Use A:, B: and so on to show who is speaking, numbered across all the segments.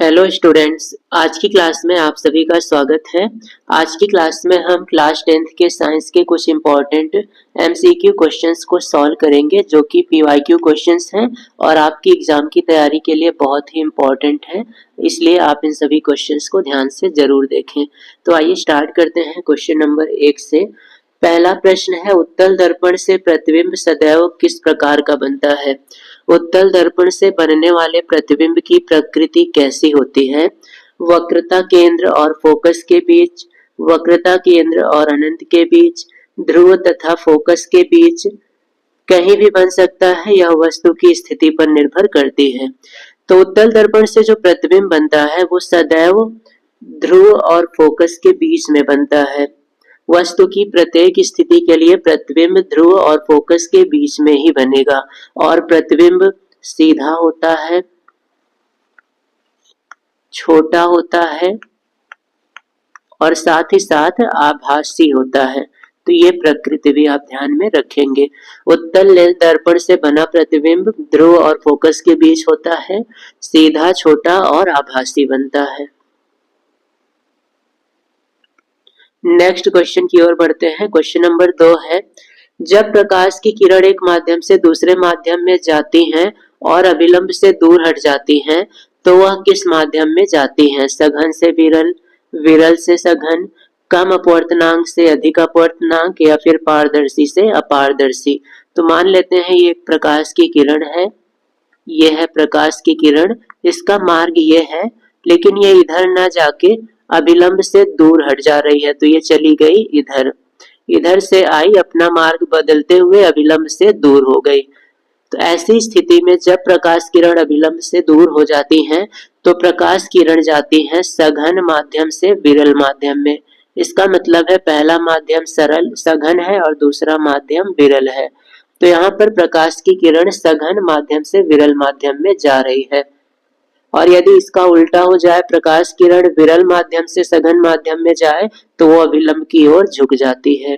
A: Hello students, आज की class में आप सभी का स्वागत है। आज की क्लास में हम क्लास 10th के साइंस के कुछ इम्पोर्टेंट एमसीक्यू क्वेश्चंस को सॉल्व करेंगे जो कि पीवाईक्यू क्वेश्चंस हैं और आपकी एग्जाम की तैयारी के लिए बहुत ही इम्पोर्टेंट है, इसलिए आप इन सभी क्वेश्चंस को ध्यान से जरूर देखें। तो आइए स्टार्ट करते हैं क्वेश्चन नंबर 1 से। पहला प्रश्न है, उत्तल दर्पण से प्रतिबिंब सदैव किस प्रकार का बनता है? उत्तल दर्पण से बनने वाले प्रतिबिंब की प्रकृति कैसी होती है? वक्रता केंद्र और फोकस के बीच, वक्रता केंद्र और अनंत के बीच, ध्रुव तथा फोकस के बीच, कहीं भी बन सकता है, यह वस्तु की स्थिति पर निर्भर करती है। तो उत्तल दर्पण से जो प्रतिबिंब बनता है वो सदैव ध्रुव और फोकस के बीच में बनता है। वस्तु की प्रत्येक स्थिति के लिए प्रतिबिंब ध्रुव और फोकस के बीच में ही बनेगा और प्रतिबिंब सीधा होता है, छोटा होता है और साथ ही साथ आभासी होता है। तो ये प्रकृति भी आप ध्यान में रखेंगे। उत्तल दर्पण से बना प्रतिबिंब ध्रुव और फोकस के बीच होता है, सीधा, छोटा और आभासी बनता है। नेक्स्ट क्वेश्चन की ओर बढ़ते हैं। क्वेश्चन नंबर 2 है, जब प्रकाश की किरण एक माध्यम से दूसरे माध्यम में जाती हैं और अभिलंब से दूर हट जाती हैं तो वह किस माध्यम में जाती हैं? सघन से विरल, विरल से सघन, कम अपवर्तनांक से अधिक अपवर्तनांक या फिर पारदर्शी से अपारदर्शी। तो मान लेते हैं ये एक प्रकाश की किरण है, ये है प्रकाश की किरण, इसका मार्ग ये है, लेकिन ये इधर ना जाके अभिलंब से दूर हट जा रही है, तो ये चली गई इधर, इधर से आई, अपना मार्ग बदलते हुए अभिलंब से दूर हो गई। तो ऐसी स्थिति में जब प्रकाश किरण अभिलंब से दूर हो जाती हैं तो प्रकाश किरण जाती हैं सघन माध्यम से विरल माध्यम में। इसका मतलब है पहला माध्यम सरल सघन है और दूसरा माध्यम विरल है। तो यहाँ पर प्रकाश की किरण सघन माध्यम से विरल माध्यम में जा रही है, और यदि इसका उल्टा हो जाए, प्रकाश किरण विरल माध्यम से सघन माध्यम में जाए तो वो अभिलंब की ओर झुक जाती है।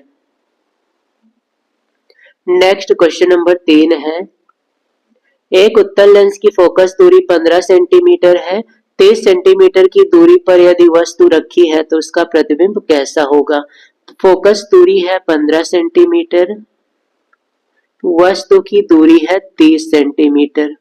A: नेक्स्ट क्वेश्चन नंबर 3 है, एक उत्तल लेंस की फोकस दूरी 15 सेंटीमीटर है। 30 सेंटीमीटर की दूरी पर यदि वस्तु रखी है तो उसका प्रतिबिंब कैसा होगा? फोकस दूरी है 15 सेंटीमीटर, वस्तु की दूरी है 30 सेंटीमीटर।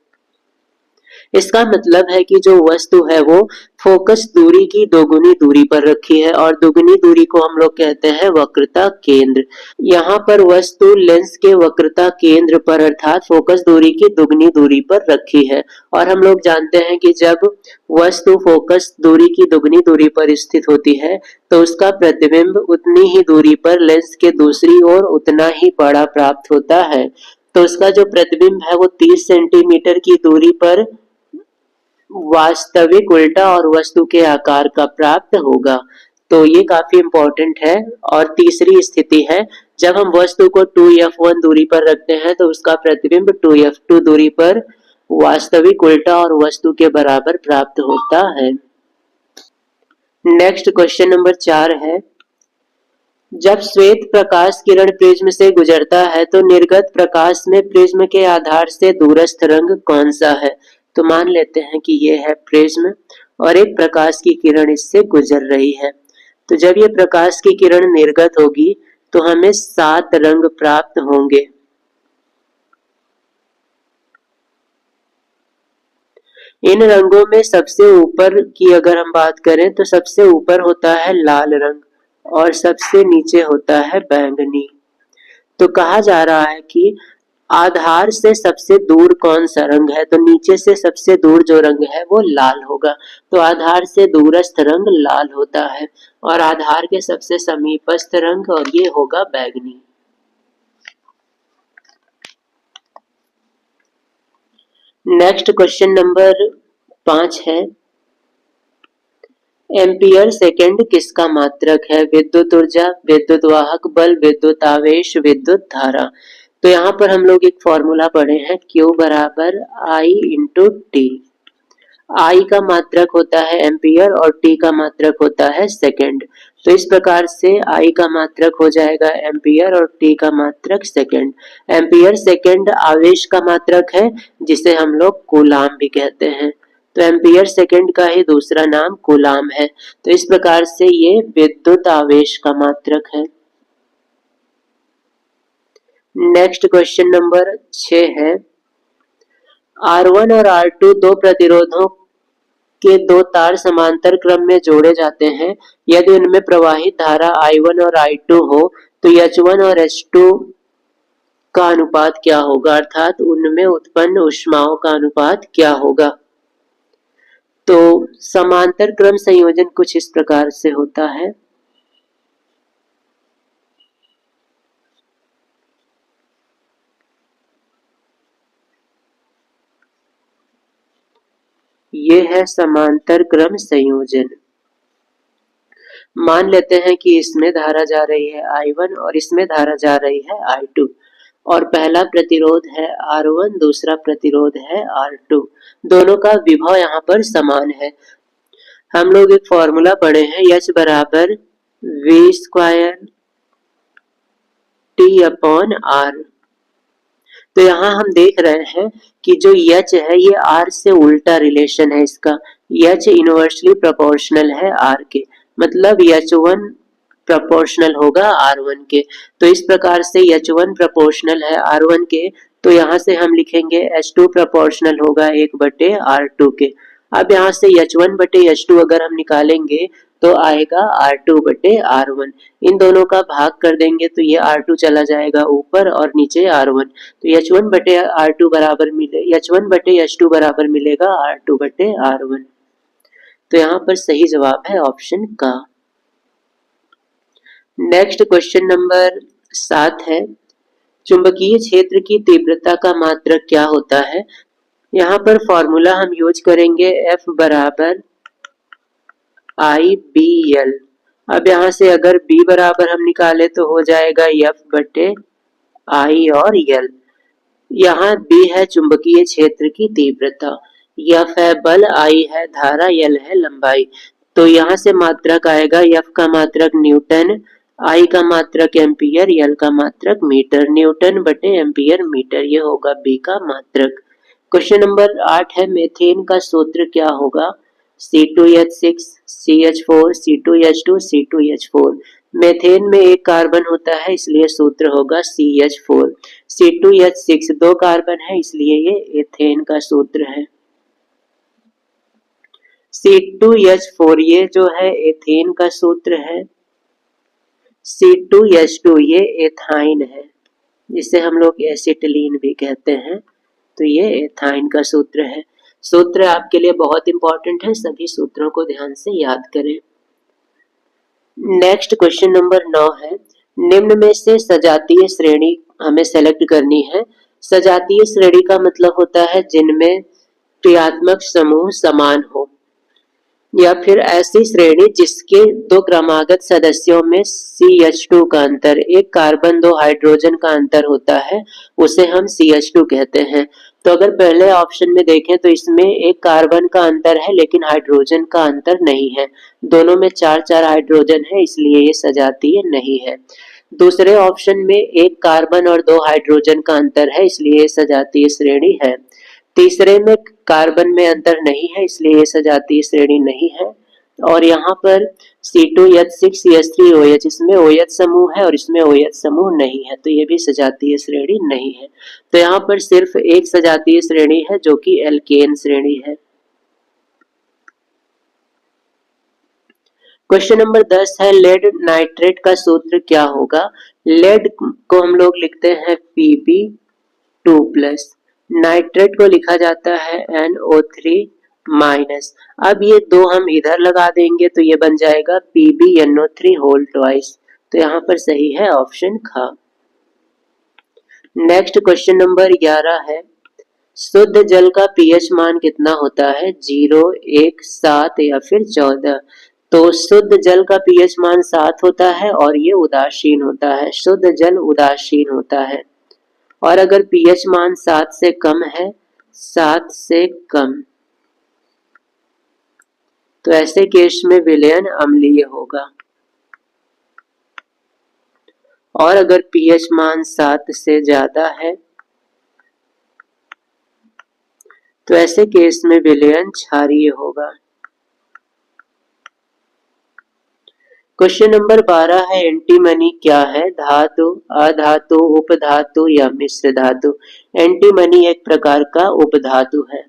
A: इसका मतलब है कि जो वस्तु है वो फोकस दूरी की दोगुनी दूरी पर रखी है और दोगुनी दूरी को हम लोग कहते हैं वक्रता केंद्र। यहाँ पर वस्तु लेंस के वक्रता केंद्र पर अर्थात फोकस दूरी की दोगुनी दूरी पर रखी है, और हम लोग जानते हैं कि जब वस्तु फोकस दूरी की दोगुनी दूरी पर स्थित होती है तो उसका प्रतिबिंब उतनी ही दूरी पर लेंस के दूसरी ओर उतना ही बड़ा प्राप्त होता है। तो उसका जो प्रतिबिंब है वो 30 सेंटीमीटर की दूरी पर वास्तविक उल्टा और वस्तु के आकार का प्राप्त होगा। तो ये काफी इंपॉर्टेंट है। और तीसरी स्थिति है, जब हम वस्तु को 2f1 दूरी पर रखते हैं तो उसका प्रतिबिंब 2f2 दूरी पर वास्तविक उल्टा और वस्तु के बराबर प्राप्त होता है। नेक्स्ट क्वेश्चन नंबर 4 है, जब श्वेत प्रकाश किरण प्रिज्म से गुजरता है तो निर्गत प्रकाश में प्रिज्म के आधार से दूरस्थ रंग कौन सा है? तो मान लेते हैं कि ये है प्रिज्म और एक प्रकाश की किरण इससे गुजर रही है। तो जब ये प्रकाश की किरण निर्गत होगी तो हमें 7 रंग प्राप्त होंगे। इन रंगों में सबसे ऊपर की अगर हम बात करें तो सबसे ऊपर होता है लाल रंग और सबसे नीचे होता है बैंगनी। तो कहा जा रहा है कि आधार से सबसे दूर कौन सा रंग है? तो नीचे से सबसे दूर जो रंग है वो लाल होगा। तो आधार से दूरस्थ रंग लाल होता है और आधार के सबसे समीपस्थ रंग और ये होगा बैंगनी। नेक्स्ट क्वेश्चन नंबर 5 है, एम्पियर सेकेंड किसका मात्रक है? विद्युत ऊर्जा, विद्युत वाहक बल, विद्युत आवेश, विद्युत धारा। तो यहाँ पर हम लोग एक फॉर्मूला पढ़े हैं, Q बराबर I इंटू टी। I का मात्रक होता है एम्पियर और T का मात्रक होता है सेकेंड। तो इस प्रकार से I का मात्रक हो जाएगा एम्पियर और T का मात्रक सेकेंड। एम्पियर सेकेंड आवेश का मात्रक है जिसे हम लोग कूलाम भी कहते हैं। तो एम्पियर सेकंड का ही दूसरा नाम कूलाम है। तो इस प्रकार से ये विद्युत आवेश का मात्रक है। नेक्स्ट क्वेश्चन नंबर 6 है, R1 और R2 दो प्रतिरोधों के दो तार समांतर क्रम में जोड़े जाते हैं। यदि उनमें प्रवाहित धारा I1 और I2 हो तो H1 और H2 का अनुपात क्या होगा, अर्थात उनमें उत्पन्न ऊष्माओं का अनुपात क्या होगा। तो समांतर क्रम संयोजन कुछ इस प्रकार से होता है। ये है समांतर क्रम संयोजन। मान लेते हैं कि इसमें धारा जा रही है I1 और इसमें धारा जा रही है I2 और पहला प्रतिरोध है R1, दूसरा प्रतिरोध है R2। दोनों का विभव यहाँ पर समान है। हम लोग एक फॉर्मूला पढ़े हैं, H बराबर V square T upon R। तो यहाँ हम देख रहे हैं कि जो H है ये R से उल्टा रिलेशन है इसका। H इनवर्सली प्रोपोर्शनल है R के, मतलब H1 प्रोपोर्शनल होगा R1 के। तो इस प्रकार से H1 प्रोपोर्शनल है R1 के, तो यहाँ से हम लिखेंगे H2 प्रोपोर्शनल होगा 1/R2 के। अब यहाँ से H1/H2 अगर हम निकालेंगे तो आएगा R2/R1। इन दोनों का भाग कर देंगे तो ये R2 चला जाएगा ऊपर और नीचे R1। तो H1/R2 बराबर मिले H1/H2 बराबर मिलेगा R2/R1। तो यहाँ पर सही जवाब है ऑप्शन का। नेक्स्ट क्वेश्चन नंबर 7 है, चुंबकीय क्षेत्र की तीव्रता का मात्रक क्या होता है। यहाँ पर फॉर्मूला हम यूज करेंगे F बराबर IBL। अब यहाँ से अगर B बराबर हम निकाले तो हो जाएगा F/I और L। यहाँ B है चुंबकीय क्षेत्र की तीव्रता, F है बल, I है धारा, L है लंबाई। तो यहाँ से मात्रक आएगा F का मात्रक न्यूटन, I का मात्रक एम्पियर, L का मात्रक मीटर। न्यूटन/एम्पियर मीटर, ये होगा B का मात्रक। क्वेश्चन नंबर 8 है, मेथेन का सूत्र क्या होगा। C2H6 CH4 C2H2 C2H4। Methane में एक कार्बन होता है इसलिए सूत्र होगा CH4। C2H6 दो कार्बन है इसलिए ये एथेन का सूत्र है। C2H4 ये जो है एथेन का सूत्र है। C2H2 ये एथाइन है, जिसे हम लोग एसिटिलीन भी कहते हैं। तो ये एथाइन का सूत्र है। सूत्र आपके लिए बहुत इंपॉर्टेंट है, सभी सूत्रों को ध्यान से याद करें। नेक्स्ट क्वेश्चन नंबर 9 है, निम्न में से सजातीय श्रेणी हमें सेलेक्ट करनी है। सजातीय श्रेणी का मतलब होता है जिनमें क्रियात्मक समूह समान हो, या फिर ऐसी श्रेणी जिसके दो क्रमागत सदस्यों में CH2 का अंतर, एक कार्बन दो हाइड्रोजन का अंतर होता है, उसे हम CH2 कहते हैं। तो अगर पहले ऑप्शन में देखें तो इसमें एक कार्बन का अंतर है लेकिन हाइड्रोजन का अंतर नहीं है। दोनों में 4-4 हाइड्रोजन है इसलिए ये सजातीय नहीं है। दूसरे ऑप्शन में एक कार्बन और दो हाइड्रोजन का अंतर है इसलिए ये सजातीय श्रेणी है। तीसरे में कार्बन में अंतर नहीं है इसलिए ये सजातीय श्रेणी नहीं है। और यहाँ पर C2H6 CH3OH, इसमें OH समूह है और इसमें OH समूह नहीं है, तो ये भी सजातीय श्रेणी नहीं है। तो यहाँ पर सिर्फ एक सजातीय श्रेणी है जो कि एल्केन श्रेणी है। क्वेश्चन नंबर 10 है, लेड नाइट्रेट का सूत्र क्या होगा। लेड को हम लोग लिखते हैं Pb2+, नाइट्रेट को लिखा जाता है NO3-। अब ये दो हम इधर लगा देंगे तो ये बन जाएगा PbNO3 तो यहाँ पर सही है ऑप्शन ख। नेक्स्ट क्वेश्चन नंबर 11 है, शुद्ध जल का पीएच मान कितना होता है, 0, 1, 7 या फिर 14। तो शुद्ध जल का पीएच मान 7 होता है और ये उदासीन होता है, शुद्ध जल उदासीन होता है। और अगर पीएच मान 7 से कम है, 7 से कम, तो ऐसे केस में विलयन अम्लीय होगा। और अगर पीएच मान 7 से ज्यादा है तो ऐसे केस में विलयन क्षारीय होगा। क्वेश्चन नंबर 12 है एंटीमनी क्या है? धातु, अधातु, उपधातु या मिश्र धातु? एंटीमनी एक प्रकार का उपधातु है।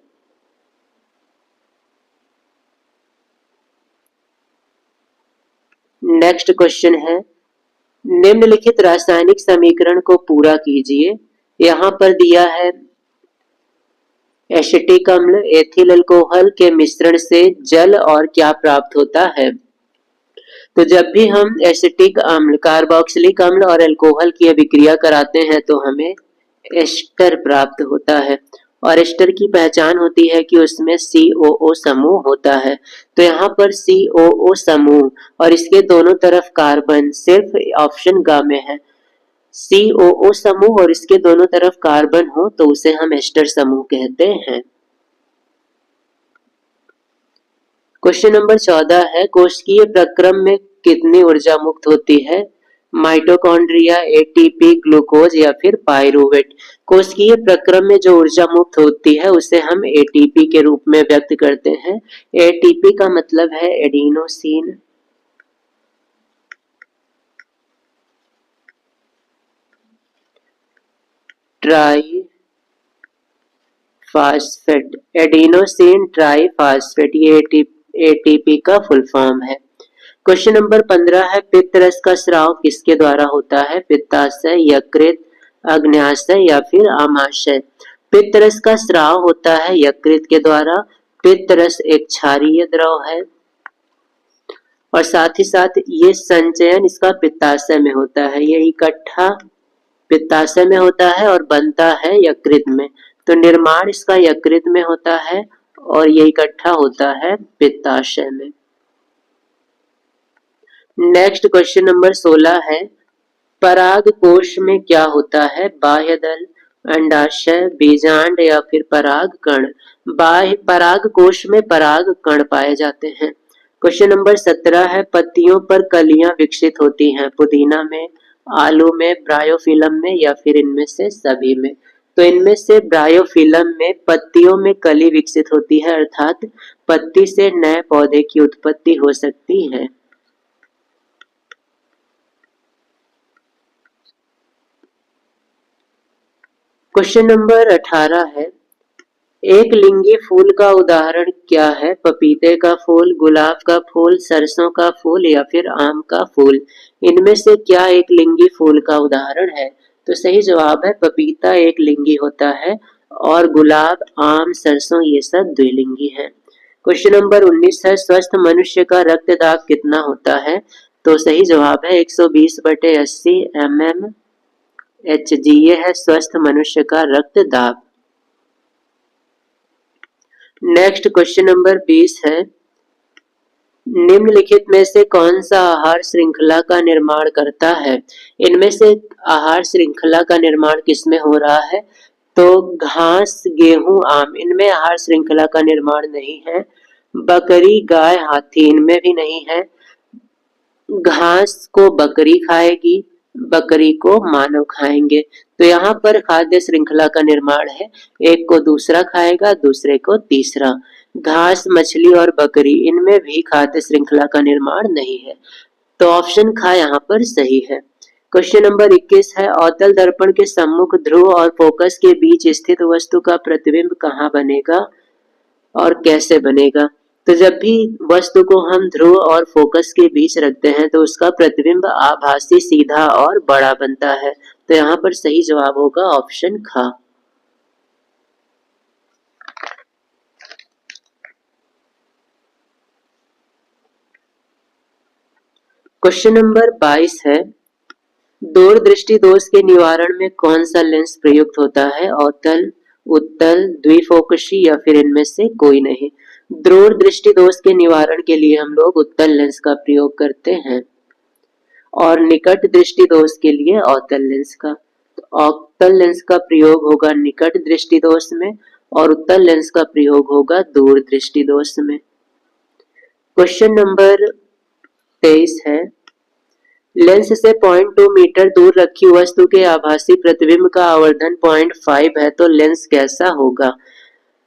A: नेक्स्ट क्वेश्चन है निम्नलिखित रासायनिक समीकरण को पूरा कीजिए। यहाँ पर दिया है एसिटिक अम्ल एथिल अल्कोहल के मिश्रण से जल और क्या प्राप्त होता है? तो जब भी हम एसिटिक अम्ल, कार्बोक्सिलिक अम्ल और अल्कोहल की अभिक्रिया कराते हैं तो हमें एस्टर प्राप्त होता है और एस्टर की पहचान होती है कि उसमें COO समूह होता है। तो यहाँ पर COO समूह और इसके दोनों तरफ कार्बन, सिर्फ ऑप्शन ग में है। COO समूह और इसके दोनों तरफ कार्बन हो तो उसे हम एस्टर समूह कहते हैं। क्वेश्चन नंबर 14 है कोशिकीय प्रक्रम में कितनी ऊर्जा मुक्त होती है? माइटोकॉन्ड्रिया, एटीपी, ग्लूकोज या फिर पायरूवेट? कोशिकीय प्रक्रम में जो ऊर्जा मुक्त होती है उसे हम एटीपी के रूप में व्यक्त करते हैं। एटीपी का मतलब है adenosine try phosphate, adenosine try phosphate, ये एटीपी का फुल फॉर्म है। क्वेश्चन नंबर 15 है पित्त रस का स्राव किसके द्वारा होता है? पित्ताशय, यकृत, अग्न्याशय या फिर आमाशय? पित्त रस का स्राव होता है यकृत के द्वारा। पित्त रस एक क्षारीय द्रव है और साथ ही साथ ये संचयन इसका पित्ताशय में होता है, ये इकट्ठा पित्ताशय में होता है और बनता है यकृत में। तो निर्माण इसका यकृत में होता है और ये इकट्ठा होता है पित्ताशय में। नेक्स्ट क्वेश्चन नंबर 16 है पराग कोश में क्या होता है? बाह्य दल, अंडाशय, बीजांड या फिर पराग कण? बाह्य पराग कोश में पराग कण पाए जाते हैं। क्वेश्चन नंबर 17 है पत्तियों पर कलियां विकसित होती हैं? पुदीना में, आलू में, ब्रायोफिलम में या फिर इनमें से सभी में? तो इनमें से ब्रायोफिलम में पत्तियों में कली विकसित होती है, अर्थात पत्ती से नए पौधे की उत्पत्ति हो सकती है। क्वेश्चन नंबर 18 है एक लिंगी फूल का उदाहरण क्या है? पपीते का फूल, गुलाब का फूल, सरसों का फूल या फिर आम का फूल? इनमें से क्या एक लिंगी फूल का उदाहरण है? तो सही जवाब है पपीता एक लिंगी होता है और गुलाब, आम, सरसों ये सब द्विलिंगी है। क्वेश्चन नंबर 19 है स्वस्थ मनुष्य का रक्त दाब कितना होता है? तो सही जवाब है 120/80 mmHg, ये है स्वस्थ मनुष्य का रक्त दाब। नेक्स्ट क्वेश्चन नंबर 20 है निम्नलिखित में से कौन सा आहार श्रृंखला का निर्माण करता है? इनमें से आहार श्रृंखला का निर्माण किसमें हो रहा है? तो घास, गेहूं, आम, इनमें आहार श्रृंखला का निर्माण नहीं है। बकरी, गाय, हाथी, इनमें भी नहीं है। घास को बकरी खाएगी, बकरी को मानव खाएंगे। तो यहाँ पर खाद्य श्रृंखला का निर्माण है, एक को दूसरा खाएगा, दूसरे को तीसरा। घास, मछली और बकरी, इनमें भी खाद्य श्रृंखला का निर्माण नहीं है। तो ऑप्शन ख यहाँ पर सही है। क्वेश्चन नंबर 21 है अवतल दर्पण के सम्मुख ध्रुव और फोकस के बीच स्थित वस्तु का प्रतिबिंब कहाँ बनेगा और कैसे बनेगा? तो जब भी वस्तु को हम ध्रुव और फोकस के बीच रखते हैं तो उसका प्रतिबिंब आभासी, सीधा और बड़ा बनता है। तो यहाँ पर सही जवाब होगा ऑप्शन ख। क्वेश्चन नंबर 22 है दूरदृष्टि दोष के निवारण में कौन सा लेंस प्रयुक्त होता है? अवतल, उत्तल, द्विफोकसी या फिर इनमें से कोई नहीं? दूरदृष्टि दोष के निवारण के लिए हम लोग उत्तल लेंस का प्रयोग करते हैं और निकट दृष्टि दोष के लिए अवतल लेंस का। तो अवतल लेंस का प्रयोग होगा निकट दृष्टि दोष में और उत्तल लेंस का प्रयोग होगा दूर दृष्टि दोष में। क्वेश्चन नंबर 23 है लेंस से 0.2 मीटर दूर रखी वस्तु के आभासी प्रतिबिंब का आवर्धन 0.5 है तो लेंस कैसा होगा?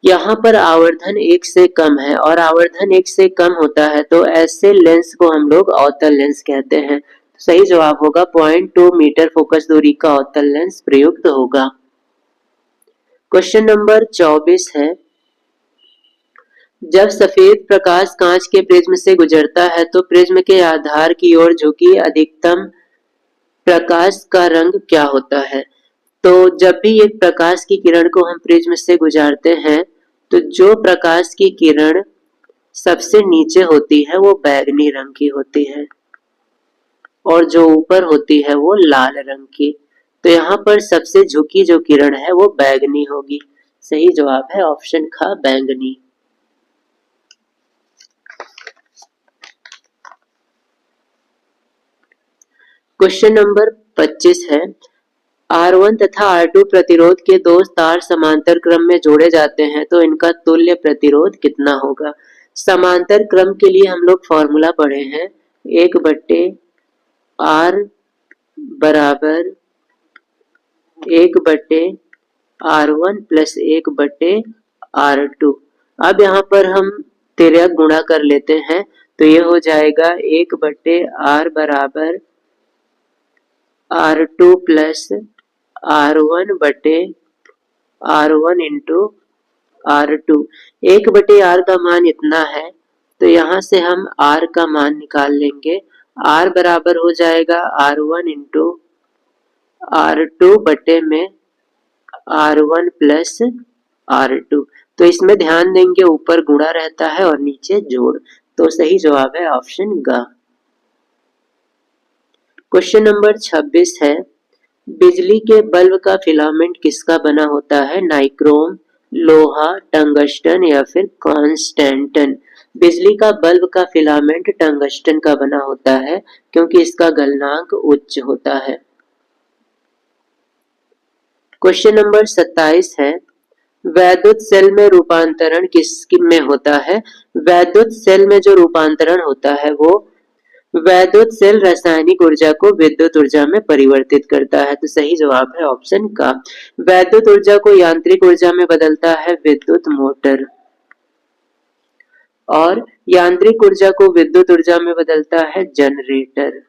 A: यहाँ पर आवर्धन 1 से कम है और आवर्धन 1 से कम होता है तो ऐसे लेंस को हम लोग अवतल लेंस कहते हैं। सही जवाब होगा 0.2 मीटर फोकस दूरी का अवतल लेंस प्रयुक्त होगा। क्वेश्चन नंबर 24 है, जब सफेद प्रकाश कांच के प्रिज्म से गुजरता है तो प्रिज्म के आधार की ओर झुकी अधिकतम प्रकाश का रंग क्या होता है? तो जब भी एक प्रकाश की किरण को हम प्रिज्म से गुजारते हैं तो जो प्रकाश की किरण सबसे नीचे होती है वो बैंगनी रंग की होती है और जो ऊपर होती है वो लाल रंग की। तो यहाँ पर सबसे झुकी जो किरण है वो बैंगनी होगी। सही जवाब है ऑप्शन ख बैंगनी। क्वेश्चन नंबर 25 है, R1 तथा R2 प्रतिरोध के दो तार समांतर क्रम में जोड़े जाते हैं तो इनका तुल्य प्रतिरोध कितना होगा? समांतर क्रम के लिए हम लोग फॉर्मूला पढ़े हैं, 1/R बराबर 1/R1 प्लस 1/R2। अब यहाँ पर हम तिर्यक गुणा कर लेते हैं तो ये हो जाएगा 1/R बराबर R2 plus R1 into R2। 1/R का मान इतना है तो यहाँ से हम R का मान निकाल लेंगे। R बराबर हो जाएगा R1 इंटू R2 बटे में R1 प्लस R2। तो इसमें ध्यान देंगे ऊपर गुणा रहता है और नीचे जोड़। तो सही जवाब है ऑप्शन ग। क्वेश्चन नंबर 26 है, बिजली के बल्ब का फिलामेंट किसका बना होता है? नाइक्रोम, लोहा, टंगस्टन या फिर कॉन्स्टेंटन। बिजली का बल्ब का फिलामेंट टंगस्टन का बना होता है क्योंकि इसका गलनांक उच्च होता है। क्वेश्चन नंबर 27 है, वैद्युत सेल में रूपांतरण किस में होता है? वैद्युत सेल में जो रूपांतरण होता है वो वैद्युत सेल रासायनिक ऊर्जा को विद्युत ऊर्जा में परिवर्तित करता है। तो सही जवाब है ऑप्शन का। वैद्युत ऊर्जा को यांत्रिक ऊर्जा में बदलता है विद्युत मोटर और यांत्रिक ऊर्जा को विद्युत ऊर्जा में बदलता है जनरेटर।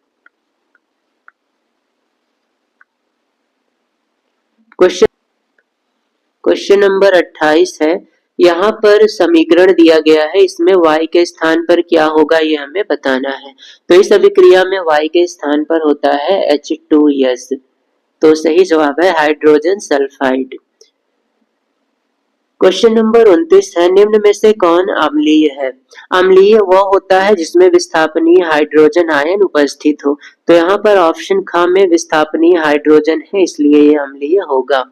A: क्वेश्चन नंबर 28 है, यहाँ पर समीकरण दिया गया है, इसमें y के स्थान पर क्या होगा ये हमें बताना है। तो इस अभिक्रिया में y के स्थान पर होता है H2S। तो सही जवाब है हाइड्रोजन सल्फाइड। क्वेश्चन नंबर 29 है, निम्न में से कौन अम्लीय है? अम्लीय वह होता है जिसमें विस्थापनीय हाइड्रोजन आयन उपस्थित हो। तो यहाँ पर ऑप्शन ख में विस्थापनीय हाइड्रोजन है इसलिए ये अम्लीय होगा।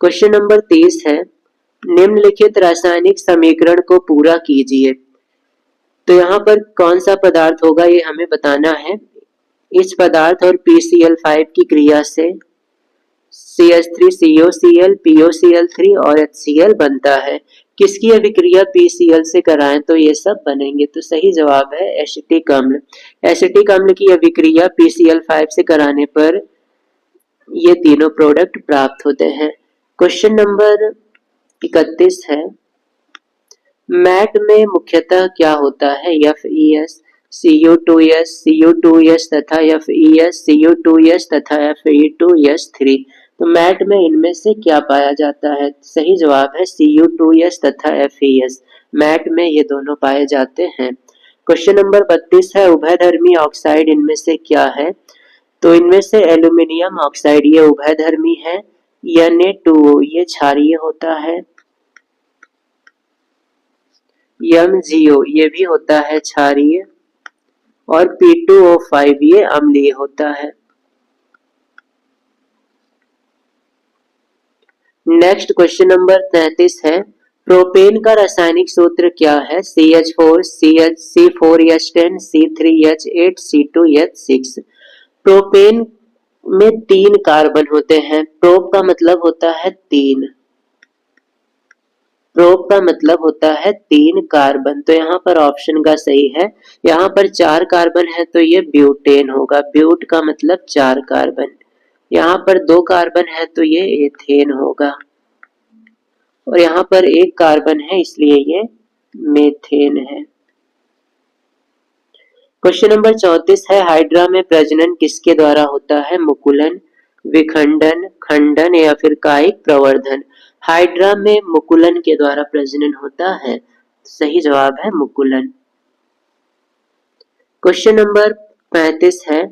A: क्वेश्चन नंबर 30 है, निम्नलिखित रासायनिक समीकरण को पूरा कीजिए। तो यहाँ पर कौन सा पदार्थ होगा ये हमें बताना है। इस पदार्थ और PCl5 की क्रिया से CH3COCl POCl3 और HCl बनता है। किसकी अभिक्रिया PCl से कराएं तो ये सब बनेंगे। तो सही जवाब है एसिटिक अम्ल। एसिटिक अम्ल की अभिक्रिया PCl5 से कराने पर ये तीनों प्रोडक्ट प्राप्त होते हैं। क्वेश्चन नंबर 31 है, मैट में मुख्यतः क्या होता है? FeS, Cu2S, Cu2S तथा FeS, Cu2S तथा Fe2S3। तो मैट में इनमें से क्या पाया जाता है? सही जवाब है Cu2S तथा FeS। मैट में ये दोनों पाए जाते हैं। क्वेश्चन नंबर 32 है, उभयधर्मी ऑक्साइड इनमें से क्या है? तो इनमें से एल्यूमिनियम ऑक्साइड ये उभयधर्मी है, Na2O ये क्षारीय होता है, MgO ये भी होता है क्षारीय और P2O5 ये अम्लीय होता है। नेक्स्ट क्वेश्चन नंबर 33 है, प्रोपेन का रासायनिक सूत्र क्या है? CH4 C4H10 C3H8 C2H6। Propane में 3 कार्बन होते हैं। प्रोप का मतलब होता है 3। प्रोप का मतलब होता है 3 कार्बन। तो यहाँ पर ऑप्शन का सही है। यहाँ पर 4 कार्बन है तो ये ब्यूटेन होगा। ब्यूट का मतलब 4 कार्बन। यहाँ पर 2 कार्बन है तो ये एथेन होगा। और यहाँ पर एक कार्बन है इसलिए ये मेथेन है। क्वेश्चन नंबर 34 है, हाइड्रा में प्रजनन किसके द्वारा होता है? मुकुलन, विखंडन, खंडन या फिर कायिक प्रवर्धन। हाइड्रा में मुकुलन के द्वारा प्रजनन होता है। सही जवाब है मुकुलन। क्वेश्चन नंबर 35 है,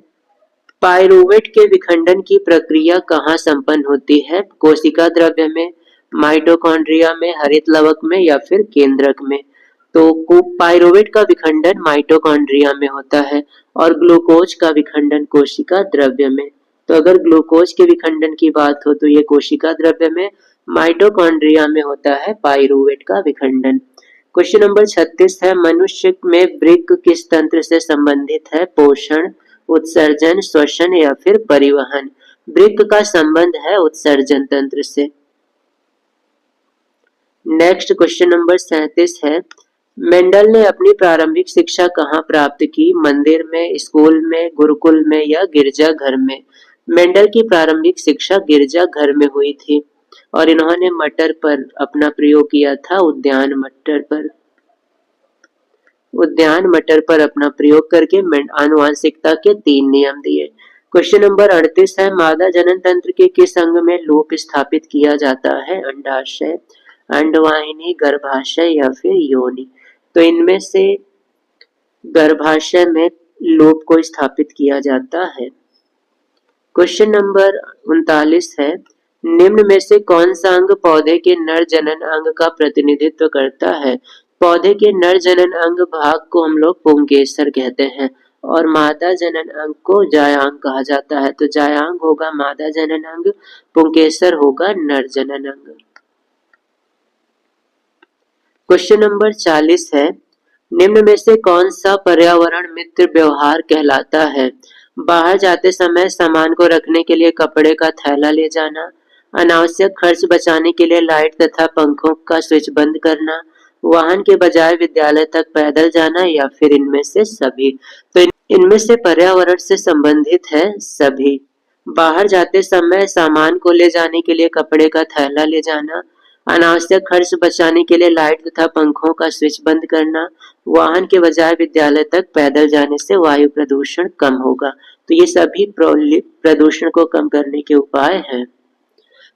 A: पाइरूवेट के विखंडन की प्रक्रिया कहाँ संपन्न होती है? कोशिका द्रव्य में, माइटोकॉन्ड्रिया में, हरित लवक में या फिर केंद्रक में। तो पाइरूवेट का विखंडन माइटोकॉन्ड्रिया में होता है और ग्लूकोज का विखंडन कोशिका द्रव्य में। तो अगर ग्लूकोज के विखंडन की बात हो तो ये कोशिका द्रव्य में, माइटोकॉन्ड्रिया में होता है पाइरूवेट का विखंडन। क्वेश्चन नंबर 36 है, मनुष्य में वृक्क किस तंत्र से संबंधित है? पोषण, उत्सर्जन, श्वसन या फिर परिवहन। वृक्क का संबंध है उत्सर्जन तंत्र से। नेक्स्ट क्वेश्चन नंबर 37 है, मेंडल ने अपनी प्रारंभिक शिक्षा कहाँ प्राप्त की? मंदिर में, स्कूल में, गुरुकुल में या गिरजा घर में। मेंडल की प्रारंभिक शिक्षा गिरजा घर में हुई थी और इन्होंने मटर पर अपना प्रयोग किया था। उद्यान मटर पर अपना प्रयोग करके आनुवांशिकता के 3 नियम दिए। क्वेश्चन नंबर 38 है, मादा जनन तंत्र के किस अंग में लूप स्थापित किया जाता है? अंडाशय, अंडवाहिनी, गर्भाशय या फिर योनि। तो इनमें से गर्भाशय में लूप को स्थापित किया जाता है। क्वेश्चन नंबर 39 है, निम्न में से कौन सा अंग पौधे के नर जनन अंग का प्रतिनिधित्व करता है? पौधे के नर जनन अंग भाग को हम लोग पुंकेसर कहते हैं और मादा जनन अंग को जायांग कहा जाता है। तो जायांग होगा मादा जनन अंग, पुंकेसर होगा नर जनन अंग। क्वेश्चन नंबर 40 है, निम्न में से कौन सा पर्यावरण मित्र व्यवहार कहलाता है? बाहर जाते समय सामान को रखने के लिए कपड़े का थैला ले जाना, अनावश्यक खर्च बचाने के लिए लाइट तथा पंखों का स्विच बंद करना, वाहन के बजाय विद्यालय तक पैदल जाना या फिर इनमें से सभी। तो इनमें से पर्यावरण से संबंधित है सभी। बाहर जाते समय सामान को ले जाने के लिए कपड़े का थैला ले जाना, अनावश्यक खर्च बचाने के लिए लाइट तथा पंखों का स्विच बंद करना, वाहन के बजाय विद्यालय तक पैदल जाने से वायु प्रदूषण कम होगा। तो ये सभी प्रदूषण को कम करने के उपाय हैं।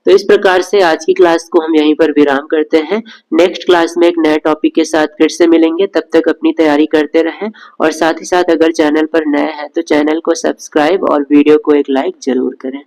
A: तो इस प्रकार से आज की क्लास को हम यहीं पर विराम करते हैं। नेक्स्ट क्लास में एक नए टॉपिक के साथ फिर से मिलेंगे। तब तक अपनी तैयारी करते रहें और साथ ही साथ अगर चैनल पर नए हैं तो चैनल को सब्सक्राइब और वीडियो को एक लाइक जरूर करें।